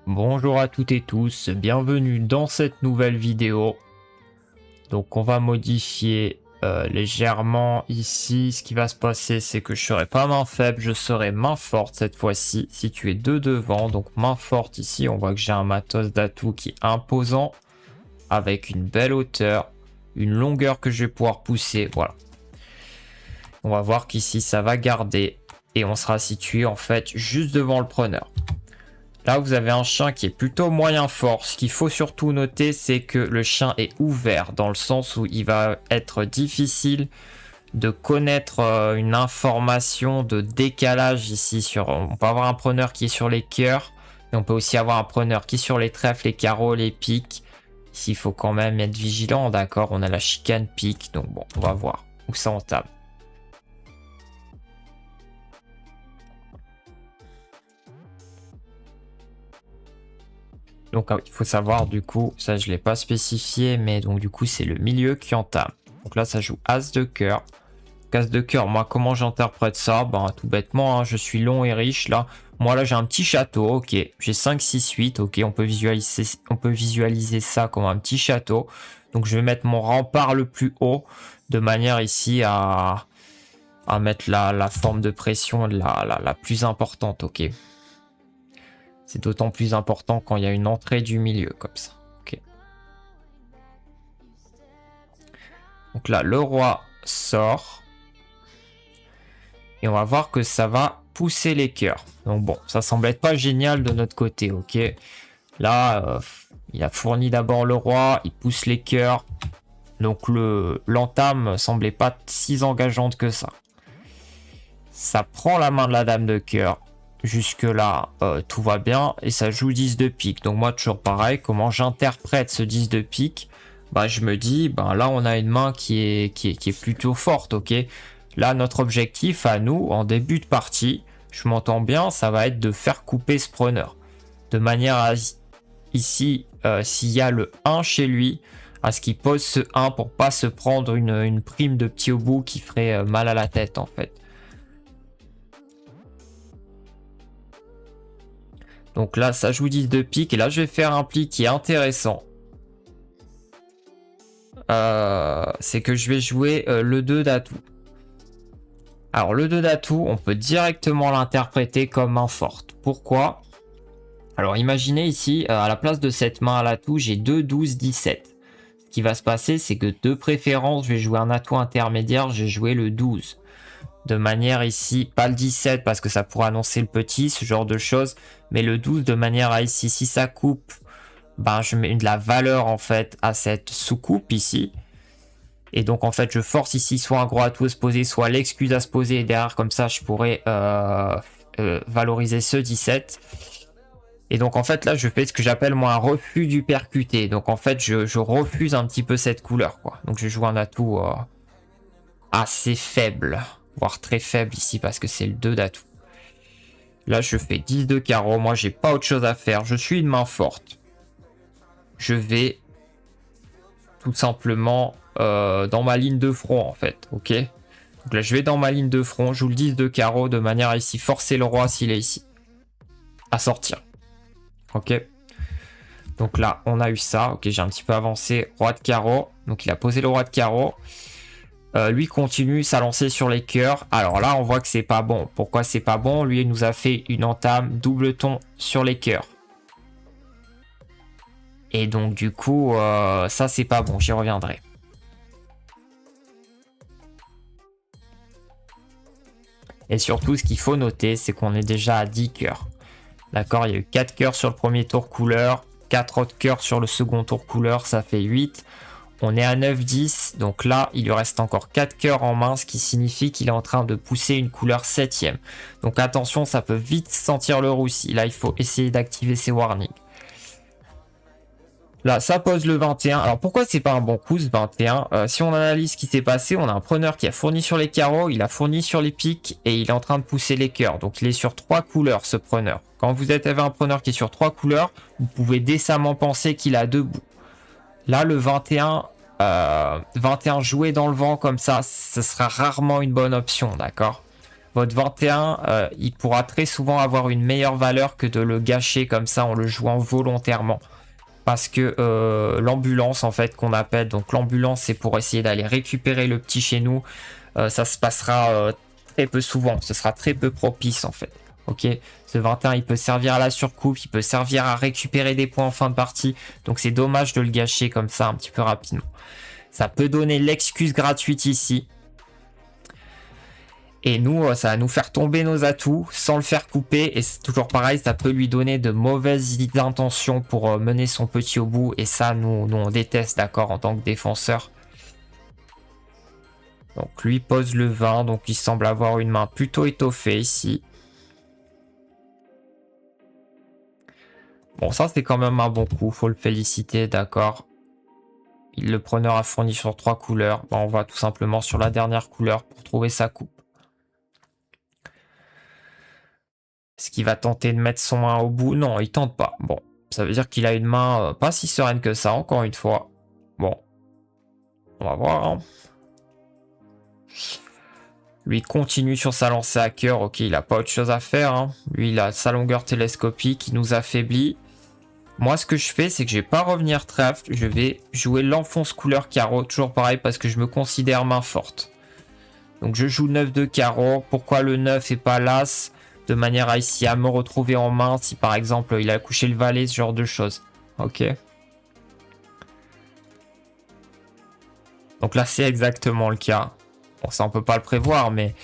Bonjour à toutes et tous, bienvenue dans cette nouvelle vidéo. Donc on va modifier légèrement ici. Ce qui va se passer, c'est que je serai pas main faible, je serai main forte cette fois-ci, situé de devant. Donc main forte ici, on voit que j'ai un matos d'atout qui est imposant, avec une belle hauteur, une longueur que je vais pouvoir pousser, voilà. On va voir qu'ici ça va garder et on sera situé en fait juste devant le preneur. Là, vous avez un chien qui est plutôt moyen fort. Ce qu'il faut surtout noter, c'est que le chien est ouvert, dans le sens où il va être difficile de connaître une information de décalage ici. On peut avoir un preneur qui est sur les cœurs, mais on peut aussi avoir un preneur qui est sur les trèfles, les carreaux, les piques. Ici, il faut quand même être vigilant, d'accord? On a la chicane pique, donc bon, on va voir où ça entame. Donc il faut savoir du coup, ça je ne l'ai pas spécifié, mais donc du coup c'est le milieu qui entame. Donc là ça joue As de cœur. As de cœur, moi comment j'interprète ça? Ben tout bêtement, hein, je suis long et riche là. Moi là j'ai un petit château, ok. J'ai 5, 6, 8, ok. On peut visualiser ça comme un petit château. Donc je vais mettre mon rempart le plus haut, de manière ici à mettre la forme de pression la plus importante, ok. C'est d'autant plus important quand il y a une entrée du milieu comme ça. Ok. Donc là, le roi sort. Et on va voir que ça va pousser les cœurs. Donc bon, ça semble être pas génial de notre côté, ok. Là, il a fourni d'abord le roi, il pousse les cœurs. Donc l'entame semblait pas si engageante que ça. Ça prend la main de la dame de cœur. Jusque-là, tout va bien et ça joue 10 de pique. Donc moi, toujours pareil, comment j'interprète ce 10 de pique? Bah, je me dis, bah, là, on a une main qui est plutôt forte, ok? Là, notre objectif à nous, en début de partie, je m'entends bien, ça va être de faire couper ce preneur. De manière à, ici, s'il y a le 1 chez lui, à ce qu'il pose ce 1 pour pas se prendre une prime de petit au bout qui ferait mal à la tête, en fait. Donc là, ça joue 10 de pique. Et là, je vais faire un pli qui est intéressant. C'est que je vais jouer le 2 d'atout. Alors, le 2 d'atout, on peut directement l'interpréter comme main forte. Pourquoi? Alors, imaginez ici, à la place de cette main à l'atout, j'ai 2, 12, 17. Ce qui va se passer, c'est que de préférence, je vais jouer un atout intermédiaire, je vais jouer le 12. De manière ici, pas le 17 parce que ça pourrait annoncer le petit, ce genre de choses, mais le 12 de manière à ici, si ça coupe, ben je mets de la valeur en fait à cette sous-coupe ici. Et donc en fait je force ici soit un gros atout à se poser, soit l'excuse à se poser, et derrière comme ça je pourrais valoriser ce 17. Et donc en fait là je fais ce que j'appelle moi un refus du percuté. Donc en fait je refuse un petit peu cette couleur quoi. Donc je joue un atout assez faible, voire très faible ici parce que c'est le 2 d'atout. Là je fais 10 de carreau, moi j'ai pas autre chose à faire, je suis une main forte. Je vais tout simplement dans ma ligne de front en fait, ok. Donc là je vais dans ma ligne de front, je joue le 10 de carreau de manière à ici forcer le roi s'il est ici, à sortir, ok. Donc là on a eu ça, ok, j'ai un petit peu avancé, roi de carreau, donc il a posé le roi de carreau. Lui continue sa lancée sur les cœurs. Alors là, on voit que c'est pas bon. Pourquoi c'est pas bon? Lui, il nous a fait une entame double ton sur les cœurs. Et donc, du coup, ça, c'est pas bon. J'y reviendrai. Et surtout, ce qu'il faut noter, c'est qu'on est déjà à 10 cœurs. D'accord? Il y a eu 4 cœurs sur le premier tour couleur, 4 autres cœurs sur le second tour couleur, ça fait 8. On est à 9-10, donc là, il lui reste encore 4 cœurs en main, ce qui signifie qu'il est en train de pousser une couleur 7ème. Donc attention, ça peut vite sentir le roussi. Là, il faut essayer d'activer ses warnings. Là, ça pose le 21. Alors pourquoi c'est pas un bon coup ce 21? Si on analyse ce qui s'est passé, on a un preneur qui a fourni sur les carreaux, il a fourni sur les piques et il est en train de pousser les cœurs. Donc il est sur 3 couleurs ce preneur. Quand vous avez un preneur qui est sur 3 couleurs, vous pouvez décemment penser qu'il a 2 bouts. Là, le 21 joué dans le vent comme ça, ce sera rarement une bonne option, d'accord? votre 21, il pourra très souvent avoir une meilleure valeur que de le gâcher comme ça en le jouant volontairement. Parce que l'ambulance, en fait, qu'on appelle, donc l'ambulance, c'est pour essayer d'aller récupérer le petit chez nous. Ça se passera très peu souvent, ce sera très peu propice, en fait. Ok, ce 21, il peut servir à la surcoupe, il peut servir à récupérer des points en fin de partie. Donc c'est dommage de le gâcher comme ça un petit peu rapidement. Ça peut donner l'excuse gratuite ici. Et nous, ça va nous faire tomber nos atouts sans le faire couper. Et c'est toujours pareil, ça peut lui donner de mauvaises intentions pour mener son petit au bout. Et ça, nous on déteste, d'accord, en tant que défenseur. Donc lui pose le 20, donc il semble avoir une main plutôt étoffée ici. Bon, ça c'est quand même un bon coup, faut le féliciter, d'accord. Le preneur a fourni sur 3 couleurs. Bon, on va tout simplement sur la dernière couleur pour trouver sa coupe. Est-ce qu'il va tenter de mettre son main au bout? Non, il tente pas. Bon, ça veut dire qu'il a une main pas si sereine que ça, encore une fois. Bon, on va voir. Hein. Lui continue sur sa lancée à cœur. Ok, il a pas autre chose à faire. Hein. Lui, il a sa longueur télescopique qui nous affaiblit. Moi, ce que je fais, c'est que je vais pas revenir trèfle. Je vais jouer l'enfonce couleur carreau. Toujours pareil parce que je me considère main forte. Donc, je joue 9 de carreau. Pourquoi le 9 et pas l'as? De manière à ici à me retrouver en main si par exemple il a couché le valet, ce genre de choses. Ok. Donc là, c'est exactement le cas. Bon, ça, on peut pas le prévoir, mais...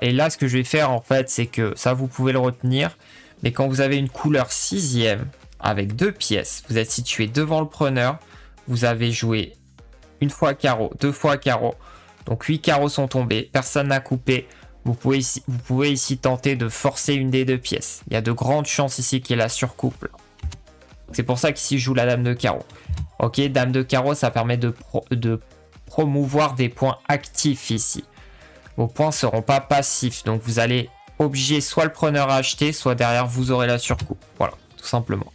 et là, ce que je vais faire, en fait, c'est que ça, vous pouvez le retenir. Mais quand vous avez une couleur 6e avec 2 pièces, vous êtes situé devant le preneur. Vous avez joué une fois carreau, 2 fois carreau. Donc 8 carreaux sont tombés. Personne n'a coupé. Vous pouvez ici tenter de forcer une des 2 pièces. Il y a de grandes chances ici qu'il y ait la surcoupe. C'est pour ça qu'ici, je joue la dame de carreau. Ok, dame de carreau, ça permet de promouvoir des points actifs ici. Vos points ne seront pas passifs. Donc, vous allez obliger soit le preneur à acheter, soit derrière, vous aurez la surcoupe. Voilà, tout simplement.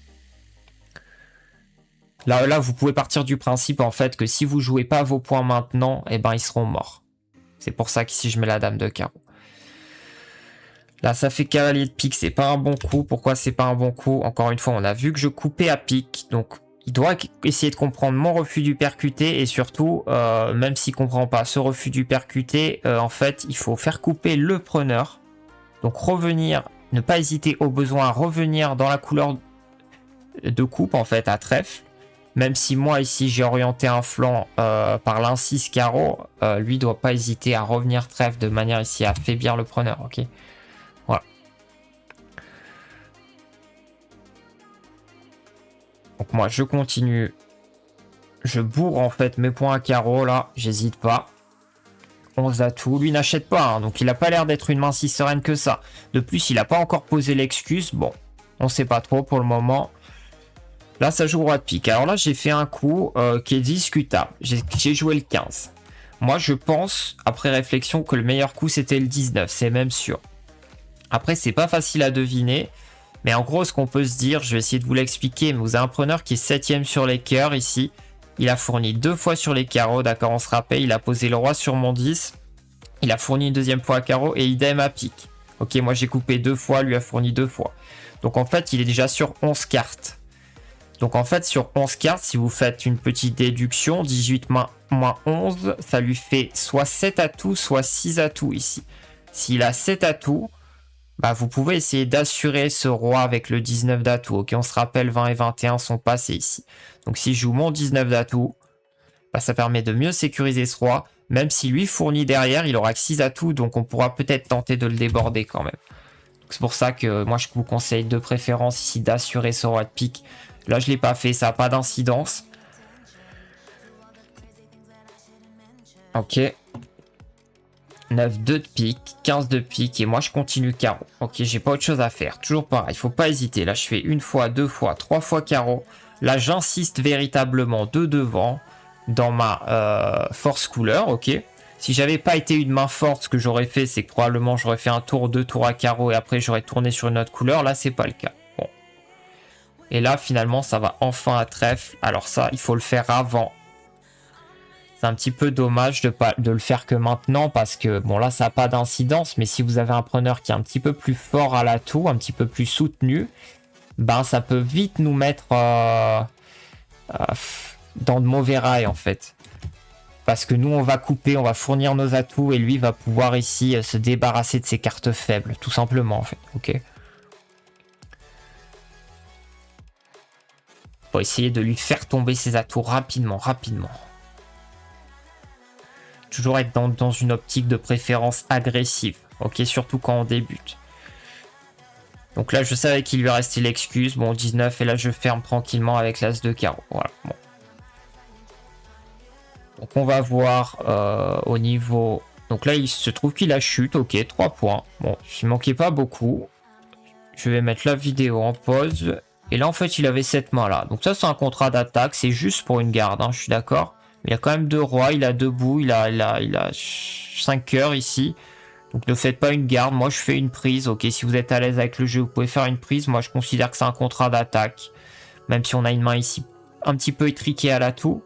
Là, vous pouvez partir du principe, en fait, que si vous ne jouez pas vos points maintenant, eh ben, ils seront morts. C'est pour ça qu'ici, je mets la dame de carreau. Là, ça fait cavalier de pique, c'est pas un bon coup. Pourquoi c'est pas un bon coup? Encore une fois, on a vu que je coupais à pique. Donc, il doit essayer de comprendre mon refus du percuté. Et surtout, même s'il comprend pas ce refus du percuté, en fait, il faut faire couper le preneur. Donc, revenir, ne pas hésiter au besoin à revenir dans la couleur de coupe, en fait, à trèfle. Même si moi, ici, j'ai orienté un flanc par l'in-6 carreau, lui doit pas hésiter à revenir trèfle de manière ici à affaiblir le preneur, ok? Voilà. Donc moi, je continue. Je bourre en fait mes points à carreau là. J'hésite pas. 11 atouts. Lui n'achète pas. Hein, donc il n'a pas l'air d'être une main si sereine que ça. De plus, il n'a pas encore posé l'excuse. Bon, on sait pas trop pour le moment. Là, ça joue roi de pique. Alors là, j'ai fait un coup qui est discutable. J'ai joué le 15. Moi, je pense, après réflexion, que le meilleur coup, c'était le 19. C'est même sûr. Après, c'est pas facile à deviner. Mais en gros, ce qu'on peut se dire, je vais essayer de vous l'expliquer, mais vous avez un preneur qui est 7ème sur les cœurs ici. Il a fourni 2 fois sur les carreaux, d'accord, on se rappelle, il a posé le roi sur mon 10. Il a fourni une 2e fois à carreau et idem à pique. Ok, moi j'ai coupé 2 fois, lui a fourni 2 fois. Donc en fait, il est déjà sur 11 cartes. Donc en fait, sur 11 cartes, si vous faites une petite déduction, 18 moins 11, ça lui fait soit 7 atouts, soit 6 atouts ici. S'il a 7 atouts, bah, vous pouvez essayer d'assurer ce roi avec le 19 d'atouts. Ok, on se rappelle, 20 et 21 sont passés ici. Donc si je joue mon 19 d'atouts, bah, ça permet de mieux sécuriser ce roi. Même si lui fournit derrière, il aura que 6 atouts, donc on pourra peut-être tenter de le déborder quand même. C'est pour ça que moi je vous conseille de préférence ici d'assurer ce roi de pique. Là je ne l'ai pas fait, ça n'a pas d'incidence. Ok. 9, 2 de pique, 15 de pique, et moi je continue carreau. Ok, j'ai pas autre chose à faire. Toujours pareil, il faut pas hésiter. Là, je fais une fois, 2 fois, 3 fois carreau. Là, j'insiste véritablement de devant dans ma force couleur, ok. Si j'avais pas été une main forte, ce que j'aurais fait, c'est que probablement j'aurais fait un tour, 2 tours à carreau, et après j'aurais tourné sur une autre couleur. Là, c'est pas le cas. Bon. Et là, finalement, ça va enfin à trèfle. Alors ça, il faut le faire avant. C'est un petit peu dommage de le faire que maintenant parce que, bon là, ça n'a pas d'incidence, mais si vous avez un preneur qui est un petit peu plus fort à l'atout, un petit peu plus soutenu, ben ça peut vite nous mettre dans de mauvais rails en fait. Parce que nous, on va couper, on va fournir nos atouts et lui va pouvoir ici se débarrasser de ses cartes faibles, tout simplement en fait. Ok. Pour essayer de lui faire tomber ses atouts rapidement. Toujours être dans une optique de préférence agressive, ok, surtout quand on débute. Donc là, je savais qu'il lui restait l'excuse, bon, 19, et là, je ferme tranquillement avec l'as de carreau, voilà, bon. Donc on va voir au niveau... Donc là, il se trouve qu'il a chute, ok, 3 points. Bon, il manquait pas beaucoup. Je vais mettre la vidéo en pause. Et là, en fait, il avait cette main-là. Donc ça, c'est un contrat d'attaque, c'est juste pour une garde, hein, je suis d'accord. Il a quand même 2 rois, il a 2 bouts, il a 5 cœurs ici. Donc ne faites pas une garde, moi je fais une prise. Ok, si vous êtes à l'aise avec le jeu, vous pouvez faire une prise. Moi je considère que c'est un contrat d'attaque. Même si on a une main ici un petit peu étriquée à l'atout.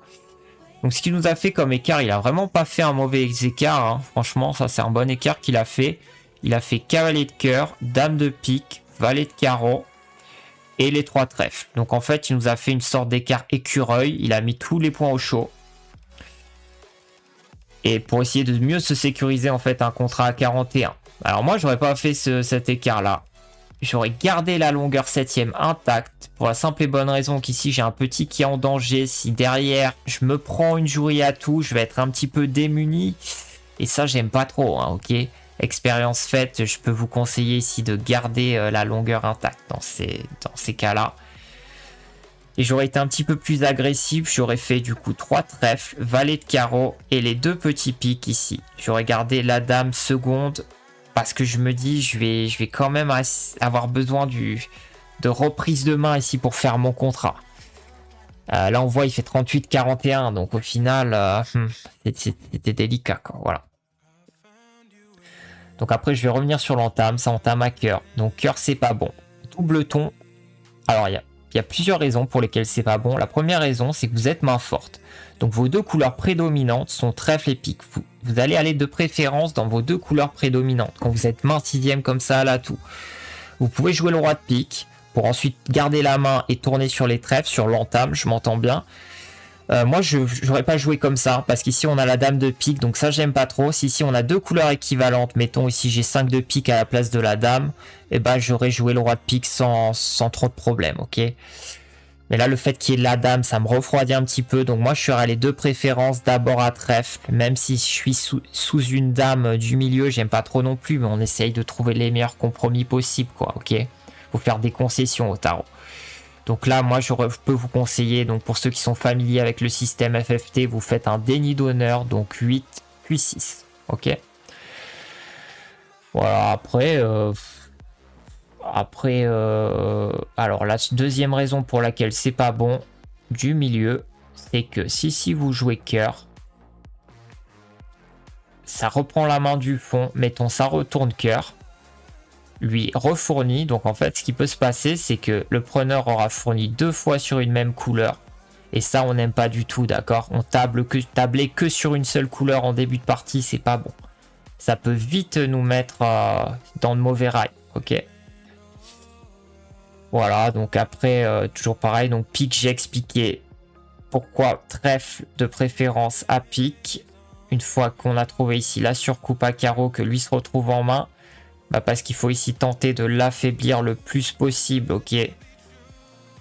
Donc ce qu'il nous a fait comme écart, il a vraiment pas fait un mauvais écart. Hein. Franchement, ça c'est un bon écart qu'il a fait. Il a fait cavalier de cœur, dame de pique, valet de carreau et les 3 trèfles. Donc en fait, il nous a fait une sorte d'écart écureuil. Il a mis tous les points au chaud. Et pour essayer de mieux se sécuriser en fait un contrat à 41. Alors moi j'aurais pas fait cet écart là. J'aurais gardé la longueur 7ème intacte pour la simple et bonne raison qu'ici j'ai un petit qui est en danger. Si derrière je me prends une jouerie à tout, je vais être un petit peu démuni. Et ça j'aime pas trop, hein, ok. Expérience faite, je peux vous conseiller ici de garder la longueur intacte dans ces cas-là. Et j'aurais été un petit peu plus agressif, j'aurais fait du coup 3 trèfles, valet de carreau et les 2 petits piques ici. J'aurais gardé la dame seconde parce que je me dis je vais quand même avoir besoin de reprise de main ici pour faire mon contrat. Là on voit il fait 38-41 donc au final c'était délicat quoi, voilà. Donc après je vais revenir sur l'entame, ça entame à cœur. Donc cœur c'est pas bon. Double ton, alors il y a plusieurs raisons pour lesquelles c'est pas bon. La première raison, c'est que vous êtes main forte. Donc vos 2 couleurs prédominantes sont trèfle et pique. Vous allez aller de préférence dans vos 2 couleurs prédominantes. Quand vous êtes main 6ème comme ça à l'atout. Vous pouvez jouer le roi de pique pour ensuite garder la main et tourner sur les trèfles, sur l'entame, je m'entends bien. Moi, je n'aurais pas joué comme ça, parce qu'ici, on a la dame de pique, donc ça, j'aime pas trop. Si ici, on a 2 couleurs équivalentes, mettons ici, j'ai 5 de pique à la place de la dame, et ben, j'aurais joué le roi de pique sans trop de problème, ok. Mais là, le fait qu'il y ait la dame, ça me refroidit un petit peu, donc moi, je serais les 2 préférences d'abord à trèfle, même si je suis sous une dame du milieu, j'aime pas trop non plus, mais on essaye de trouver les meilleurs compromis possibles, quoi, ok. Faut faire des concessions au tarot. Donc là, moi, je peux vous conseiller, donc pour ceux qui sont familiers avec le système FFT, vous faites un déni d'honneur, donc 8 puis 6, ok. Voilà, alors la deuxième raison pour laquelle c'est pas bon du milieu, c'est que si vous jouez cœur, ça reprend la main du fond, mettons ça retourne cœur, lui refournit. Donc en fait, ce qui peut se passer, c'est que le preneur aura fourni 2 fois sur une même couleur. Et ça, on n'aime pas du tout, d'accord. On tabler que sur une seule couleur en début de partie, c'est pas bon. Ça peut vite nous mettre dans de mauvais rails, ok. Voilà, donc après, toujours pareil, donc pique, j'ai expliqué pourquoi trèfle de préférence à pique. Une fois qu'on a trouvé ici la surcoupe à carreau, que lui se retrouve en main. Bah parce qu'il faut ici tenter de l'affaiblir le plus possible, ok.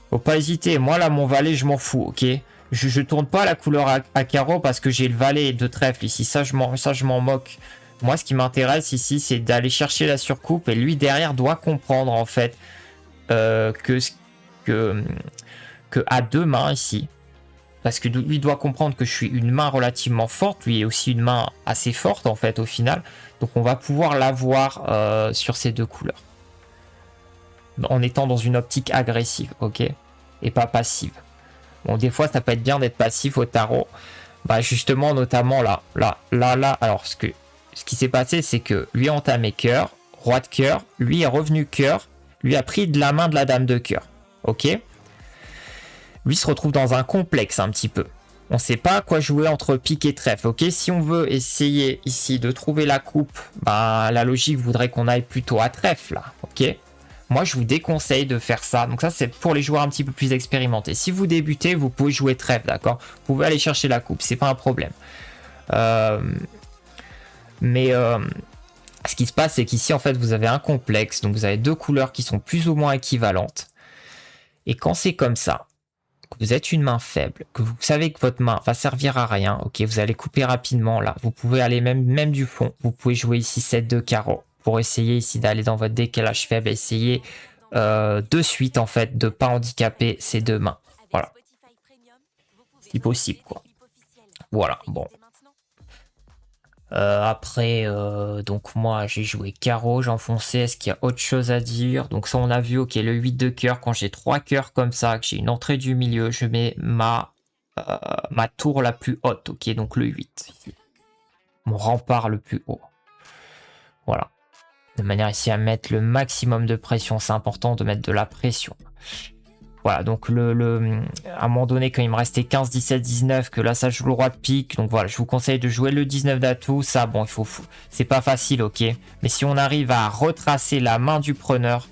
Faut pas hésiter, moi là mon valet je m'en fous, ok. Je tourne pas la couleur à carreau parce que j'ai le valet de trèfle ici, ça je m'en moque. Moi ce qui m'intéresse ici c'est d'aller chercher la surcoupe et lui derrière doit comprendre en fait que à 2 mains ici. Parce que lui doit comprendre que je suis une main relativement forte, lui est aussi une main assez forte en fait au final. Donc on va pouvoir l'avoir sur ces 2 couleurs. En étant dans une optique agressive, ok. Et pas passive. Bon, des fois ça peut être bien d'être passif au tarot. Bah justement, notamment là. Alors ce qui s'est passé, c'est que lui a entamé cœur, roi de cœur, lui est revenu cœur, lui a pris de la main de la dame de cœur. Ok. Lui se retrouve dans un complexe un petit peu. On ne sait pas quoi jouer entre pique et trèfle, ok? Si on veut essayer ici de trouver la coupe, bah, la logique voudrait qu'on aille plutôt à trèfle, là, ok? Moi, je vous déconseille de faire ça. Donc ça, c'est pour les joueurs un petit peu plus expérimentés. Si vous débutez, vous pouvez jouer trèfle, d'accord? Vous pouvez aller chercher la coupe, c'est pas un problème. Ce qui se passe, c'est qu'ici, en fait, vous avez un complexe. Donc vous avez deux couleurs qui sont plus ou moins équivalentes. Et quand c'est comme ça, que vous êtes une main faible, que vous savez que votre main va servir à rien, ok, vous allez couper rapidement là. Vous pouvez aller même du fond. Vous pouvez jouer ici 7 de carreau pour essayer ici d'aller dans votre décalage faible, essayer de suite en fait de pas handicaper ces deux mains. Voilà. Si possible quoi. Voilà, bon. Après, donc moi j'ai joué carreau, j'ai enfoncé, est-ce qu'il y a autre chose à dire? Donc ça on a vu, ok, le 8 de cœur, quand j'ai 3 cœurs comme ça, que j'ai une entrée du milieu, je mets ma tour la plus haute, ok, donc le 8, ici. Mon rempart le plus haut. Voilà. De manière ici à mettre le maximum de pression, c'est important de mettre de la pression. Voilà, donc à un moment donné, quand il me restait 15, 17, 19, que là, ça joue le roi de pique. Donc voilà, je vous conseille de jouer le 19 d'atout. Ça, bon, c'est pas facile, ok. Mais si on arrive à retracer la main du preneur,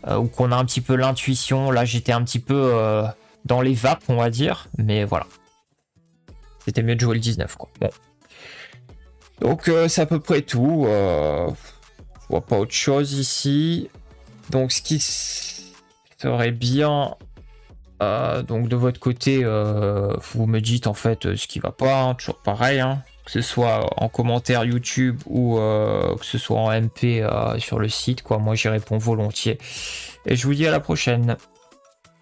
ou qu'on a un petit peu l'intuition, là, j'étais un petit peu dans les vapes, on va dire. Mais voilà. C'était mieux de jouer le 19, quoi. Bon. Donc, c'est à peu près tout. Je vois pas autre chose ici. Donc, ce qui serait bien, donc de votre côté, vous me dites en fait ce qui va pas, hein, toujours pareil, hein, que ce soit en commentaire YouTube ou que ce soit en MP sur le site, quoi. Moi j'y réponds volontiers. Et je vous dis à la prochaine.